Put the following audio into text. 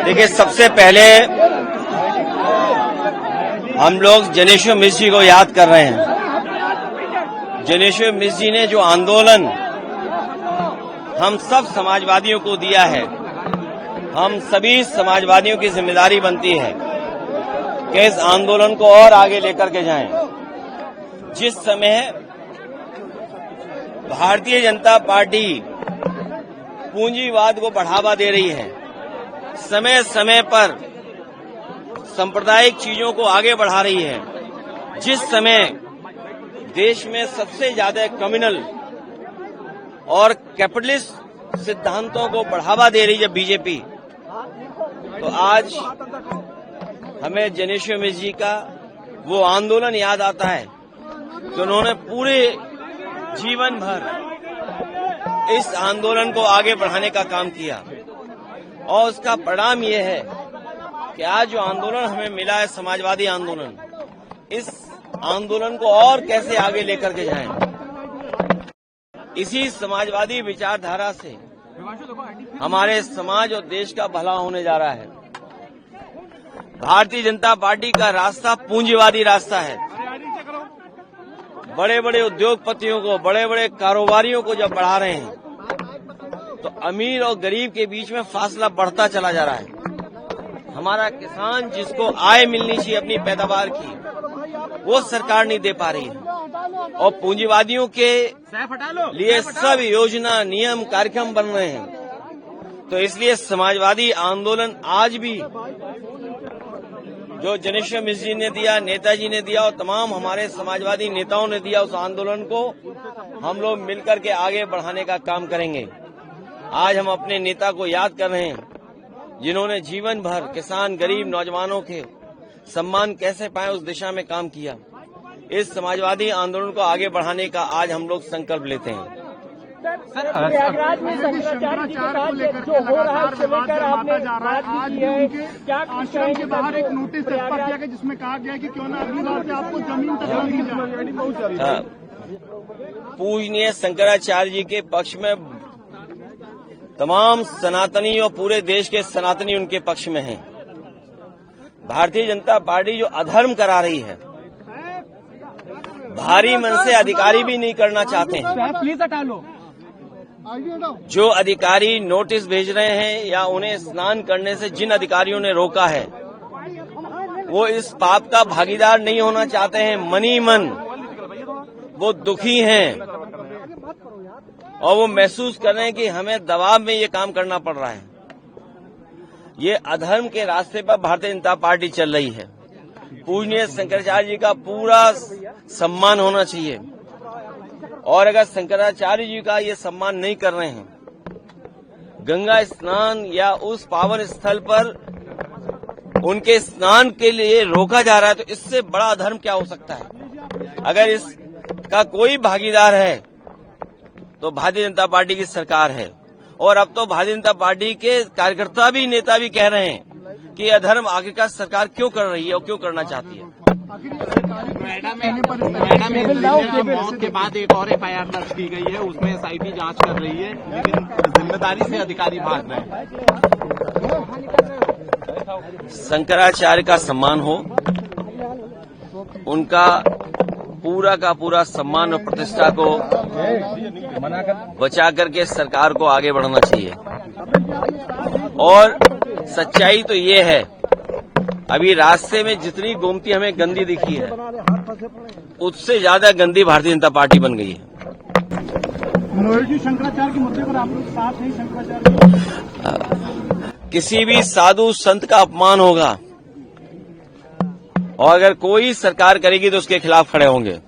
देखिए, सबसे पहले हम लोग जनेश्वर मिश्र जी को याद कर रहे हैं। जनेश्वर मिश्र जी ने जो आंदोलन हम सब समाजवादियों को दिया है, हम सभी समाजवादियों की जिम्मेदारी बनती है कि इस आंदोलन को और आगे लेकर के जाएं। जिस समय भारतीय जनता पार्टी पूंजीवाद को बढ़ावा दे रही है, समय समय पर सांप्रदायिक चीजों को आगे बढ़ा रही है, जिस समय देश में सबसे ज्यादा कम्युनल और कैपिटलिस्ट सिद्धांतों को बढ़ावा दे रही है बीजेपी, तो आज हमें जनेश्वर मिश्र जी का वो आंदोलन याद आता है कि उन्होंने पूरे जीवन भर इस आंदोलन को आगे बढ़ाने का काम किया और उसका परिणाम ये है कि आज जो आंदोलन हमें मिला है, समाजवादी आंदोलन, इस आंदोलन को और कैसे आगे लेकर के जाएं। इसी समाजवादी विचारधारा से हमारे समाज और देश का भला होने जा रहा है। भारतीय जनता पार्टी का रास्ता पूंजीवादी रास्ता है। बड़े बड़े उद्योगपतियों को, बड़े बड़े कारोबारियों को जब बढ़ा रहे हैं तो अमीर और गरीब के बीच में फासला बढ़ता चला जा रहा है। हमारा किसान जिसको आय मिलनी चाहिए अपनी पैदावार की, वो सरकार नहीं दे पा रही है और पूंजीवादियों के लिए सब योजना, नियम, कार्यक्रम बन रहे हैं। तो इसलिए समाजवादी आंदोलन आज भी जो जनेश्वर मिश्र जी ने दिया, नेताजी ने दिया और तमाम हमारे समाजवादी नेताओं ने दिया, उस आंदोलन को हम लोग मिलकर के आगे बढ़ाने का काम करेंगे। आज हम अपने नेता को याद कर रहे हैं जिन्होंने जीवन भर किसान, गरीब, नौजवानों के सम्मान कैसे पाए उस दिशा में काम किया। इस समाजवादी आंदोलन को आगे बढ़ाने का आज हम लोग संकल्प लेते हैं। प्रयागराज में शंकराचार्य जी के साथ जो हो रहा है, उसको लेकर आपने बात की है, क्या आश्रम के बाहर एक नोटिस छपा गया जिसमें कहा गया कि क्यों ना अगली बार से आपको जमीन तक मिल जाए। पूजनीय शंकराचार्य जी के पक्ष में तमाम सनातनी और पूरे देश के सनातनी उनके पक्ष में हैं। भारतीय जनता पार्टी जो अधर्म करा रही है, भारी मन से अधिकारी भी नहीं करना चाहते हैं। प्लीज हटा लो। जो अधिकारी नोटिस भेज रहे हैं या उन्हें स्नान करने से जिन अधिकारियों ने रोका है, वो इस पाप का भागीदार नहीं होना चाहते हैं। मनी मन वो दुखी हैं और वो महसूस कर रहे हैं कि हमें दबाव में ये काम करना पड़ रहा है। ये अधर्म के रास्ते पर भारतीय जनता पार्टी चल रही है। पूजनीय शंकराचार्य जी का पूरा सम्मान होना चाहिए और अगर शंकराचार्य जी का ये सम्मान नहीं कर रहे हैं, गंगा स्नान या उस पावन स्थल पर उनके स्नान के लिए रोका जा रहा है, तो इससे बड़ा अधर्म क्या हो सकता है। अगर इसका कोई भागीदार है तो भारतीय जनता पार्टी की सरकार है और अब तो भारतीय जनता पार्टी के कार्यकर्ता भी, नेता भी कह रहे हैं कि यह अधर्म आखिरकार सरकार क्यों कर रही है और क्यों करना चाहती है। मौत के बाद एक और FIR दर्ज की गई है, उसमें SIT जांच कर रही है, लेकिन जिम्मेदारी से अधिकारी भाग रहे हैं। शंकराचार्य का सम्मान हो, उनका पूरा का पूरा सम्मान और प्रतिष्ठा को बचा करके सरकार को आगे बढ़ना चाहिए। और सच्चाई तो ये है, अभी रास्ते में जितनी गोमती हमें गंदी दिखी है, उससे ज्यादा गंदी भारतीय जनता पार्टी बन गई है। मनोहर जी, शंकराचार्य के मुद्दे पर आप लोग साथ नहीं, शंकराचार्य किसी भी साधु संत का अपमान होगा और अगर कोई सरकार करेगी तो उसके खिलाफ खड़े होंगे।